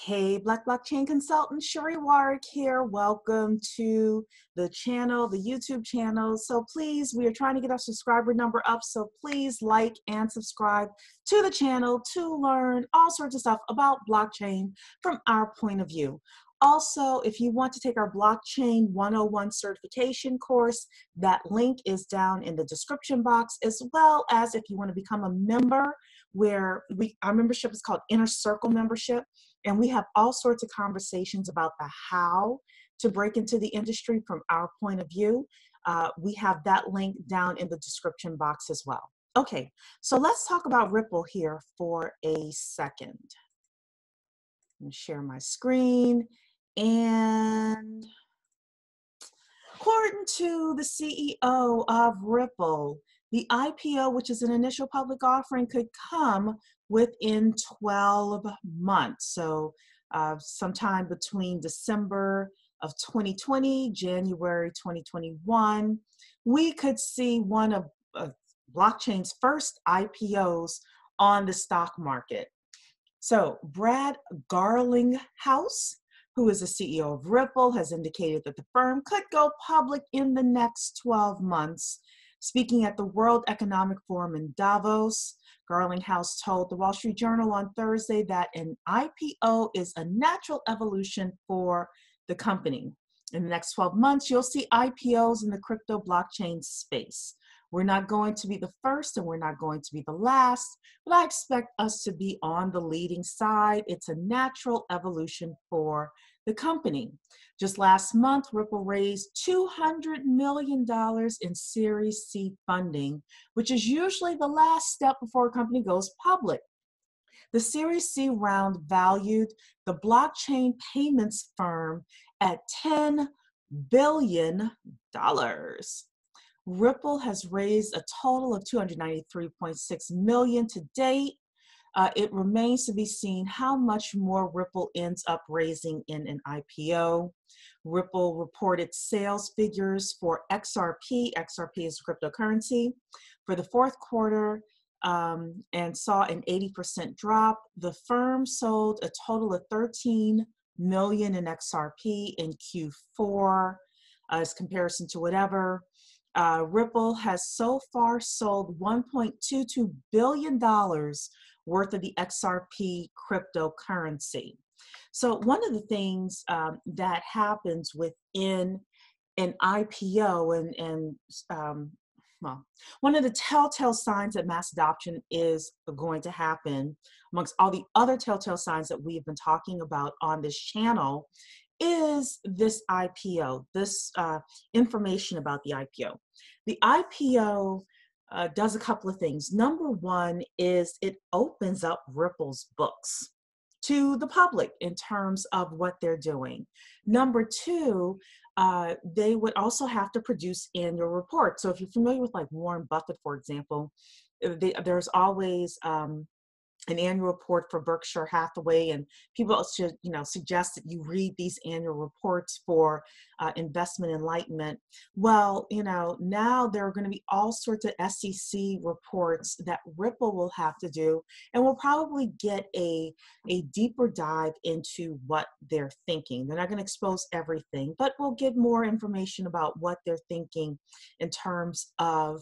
Hey, Black Blockchain Consultant, Sherry Warwick here. Welcome to the channel, the YouTube channel. So please, we are trying to get our subscriber number up. So please like and subscribe to the channel to learn all sorts of stuff about blockchain from our point of view. Also, if you want to take our Blockchain 101 certification course, that link is down in the description box, as well as if you want to become a member, where our membership is called Inner Circle membership. And we have all sorts of conversations about the how to break into the industry from our point of view. We have that link down in the description box as well. Okay, so let's talk about Ripple here for a second. Let me share my screen. And according to the CEO of Ripple, the IPO, which is an initial public offering, could come within 12 months. So sometime between December of 2020, January 2021, we could see one of blockchain's first IPOs on the stock market. So Brad Garlinghouse, who is the CEO of Ripple, has indicated that the firm could go public in the next 12 months. Speaking at the World Economic Forum in Davos, Garlinghouse told the Wall Street Journal on Thursday that an IPO is a natural evolution for the company. In the next 12 months, you'll see IPOs in the crypto blockchain space. We're not going to be the first and we're not going to be the last, but I expect us to be on the leading side. It's a natural evolution for the company. Just last month, Ripple raised $200 million in Series C funding, which is usually the last step before a company goes public. The Series C round valued the blockchain payments firm at $10 billion. Ripple has raised a total of $293.6 million to date. It remains to be seen how much more Ripple ends up raising in an IPO. Ripple reported sales figures for XRP. XRP is cryptocurrency for the fourth quarter and saw an 80% drop. The firm sold a total of 13 million in XRP in Q4 as comparison to whatever. Ripple has so far sold $1.22 billion worth of the XRP cryptocurrency. So one of the things that happens within an IPO well, one of the telltale signs that mass adoption is going to happen amongst all the other telltale signs that we've been talking about on this channel is this IPO, this information about the IPO. The IPO does a couple of things. Number one is it opens up Ripple's books to the public in terms of what they're doing. Number two, they would also have to produce annual reports. So if you're familiar with like Warren Buffett, for example, there's always an annual report for Berkshire Hathaway, and people should, suggest that you read these annual reports for investment enlightenment. Well, now there are going to be all sorts of SEC reports that Ripple will have to do, and we'll probably get a deeper dive into what they're thinking. They're not going to expose everything, but we'll give more information about what they're thinking in terms of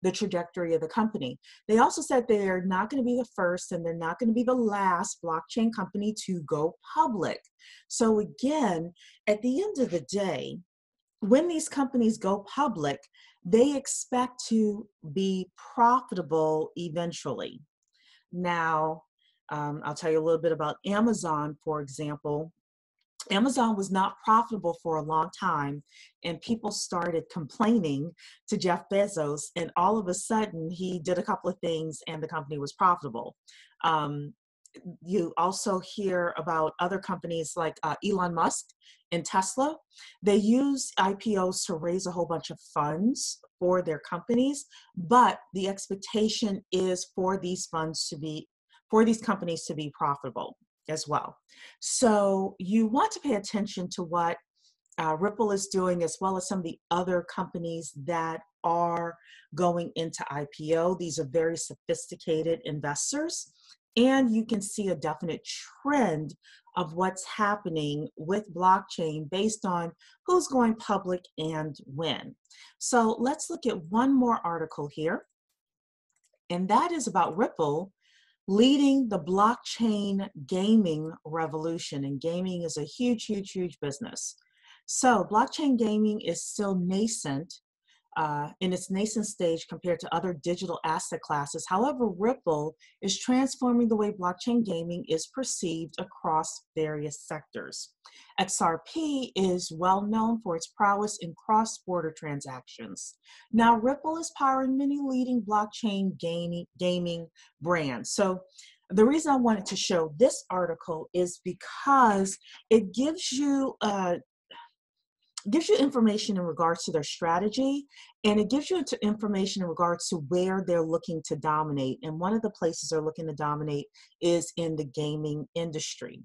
the trajectory of the company. They also said they're not going to be the first and they're not going to be the last blockchain company to go public. So again, at the end of the day, when these companies go public, they expect to be profitable eventually. Now, I'll tell you a little bit about Amazon, for example. Amazon was not profitable for a long time, and people started complaining to Jeff Bezos, and all of a sudden he did a couple of things and the company was profitable. You also hear about other companies like Elon Musk and Tesla. They use IPOs to raise a whole bunch of funds for their companies, but the expectation is for these companies to be profitable as well. So you want to pay attention to what Ripple is doing, as well as some of the other companies that are going into IPO. These are very sophisticated investors, and you can see a definite trend of what's happening with blockchain based on who's going public and when. So let's look at one more article here, and that is about Ripple leading the blockchain gaming revolution. And gaming is a huge, huge, huge business. So blockchain gaming is still nascent, in its nascent stage compared to other digital asset classes. However, Ripple is transforming the way blockchain gaming is perceived across various sectors. XRP is well known for its prowess in cross-border transactions. Now, Ripple is powering many leading blockchain gaming brands. So the reason I wanted to show this article is because it gives you information in regards to their strategy, and it gives you information in regards to where they're looking to dominate. And one of the places they're looking to dominate is in the gaming industry.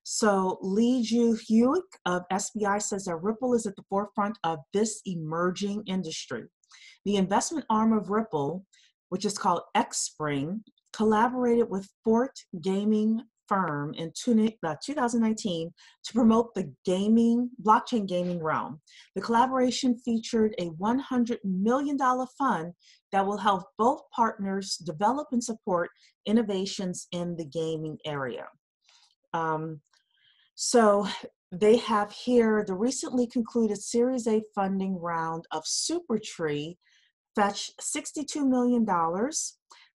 So Lee Ju Hewitt of SBI says that Ripple is at the forefront of this emerging industry. The investment arm of Ripple, which is called Xspring, collaborated with Fort Gaming firm in 2019 to promote the blockchain gaming realm. The collaboration featured a $100 million fund that will help both partners develop and support innovations in the gaming area. So they have here the recently concluded Series A funding round of SuperTree fetched $62 million.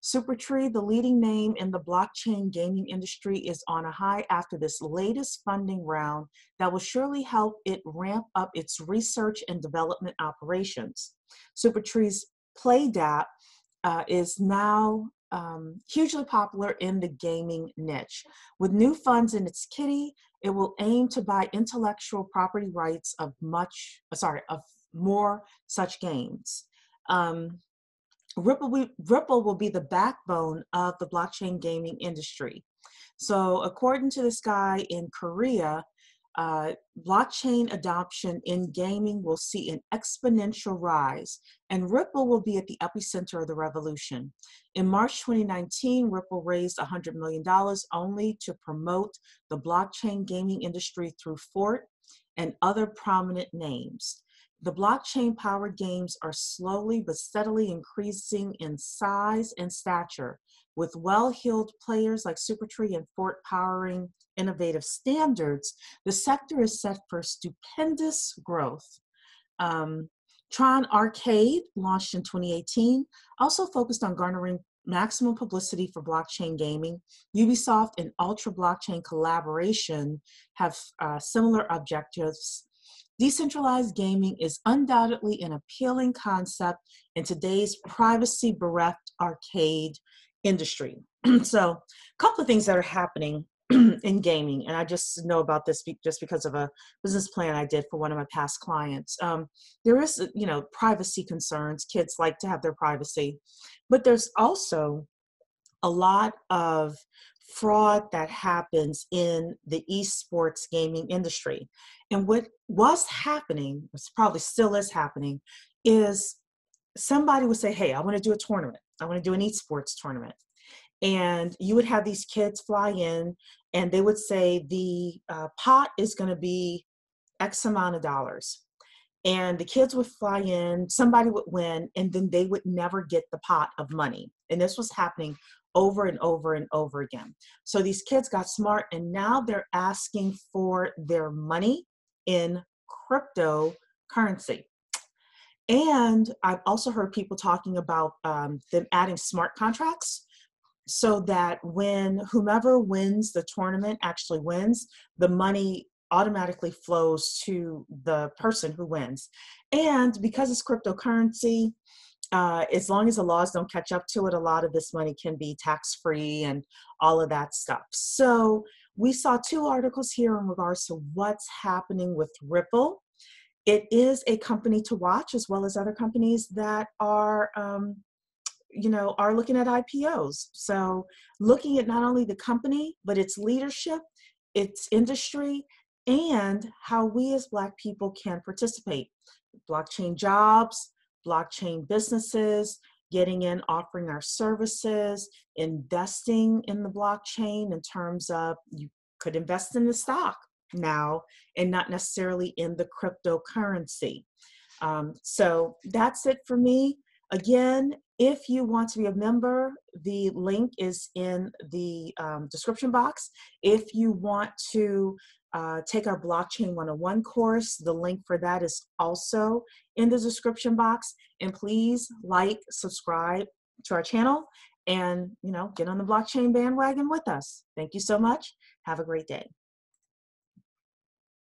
SuperTree, the leading name in the blockchain gaming industry, is on a high after this latest funding round that will surely help it ramp up its research and development operations. SuperTree's PlayDApp is now hugely popular in the gaming niche. With new funds in its kitty, it will aim to buy intellectual property rights of more such games. Ripple will be the backbone of the blockchain gaming industry. So according to this guy in Korea, blockchain adoption in gaming will see an exponential rise, and Ripple will be at the epicenter of the revolution. In March 2019, Ripple raised $100 million only to promote the blockchain gaming industry through Fort and other prominent names. The blockchain-powered games are slowly but steadily increasing in size and stature, with well-heeled players like SuperTree and Fort powering innovative standards. The sector is set for stupendous growth. Tron Arcade, launched in 2018, also focused on garnering maximum publicity for blockchain gaming. Ubisoft and Ultra Blockchain Collaboration have similar objectives. Decentralized gaming is undoubtedly an appealing concept in today's privacy-bereft arcade industry. So a couple of things that are happening in gaming, and I just know about this just because of a business plan I did for one of my past clients. There is, privacy concerns. Kids like to have their privacy, but there's also a lot of fraud that happens in the esports gaming industry. And what was happening, which probably still is happening, is somebody would say, hey, I want to do a tournament. I want to do an esports tournament. And you would have these kids fly in, and they would say the pot is going to be X amount of dollars. And the kids would fly in, somebody would win, and then they would never get the pot of money. And this was happening over and over and over again. So these kids got smart, and now they're asking for their money in cryptocurrency. And I've also heard people talking about them adding smart contracts so that when whomever wins the tournament actually wins, the money automatically flows to the person who wins. And because it's cryptocurrency, as long as the laws don't catch up to it, a lot of this money can be tax-free and all of that stuff. So we saw two articles here in regards to what's happening with Ripple. It is a company to watch, as well as other companies that are looking at IPOs. So looking at not only the company, but its leadership, its industry, and how we as Black people can participate. Blockchain jobs, blockchain businesses, getting in, offering our services, investing in the blockchain in terms of you could invest in the stock now and not necessarily in the cryptocurrency. So that's it for me. Again, if you want to be a member, the link is in the description box. If you want to take our Blockchain 101 course, the link for that is also in the description box. And please like, subscribe to our channel, and get on the blockchain bandwagon with us. Thank you so much. Have a great day.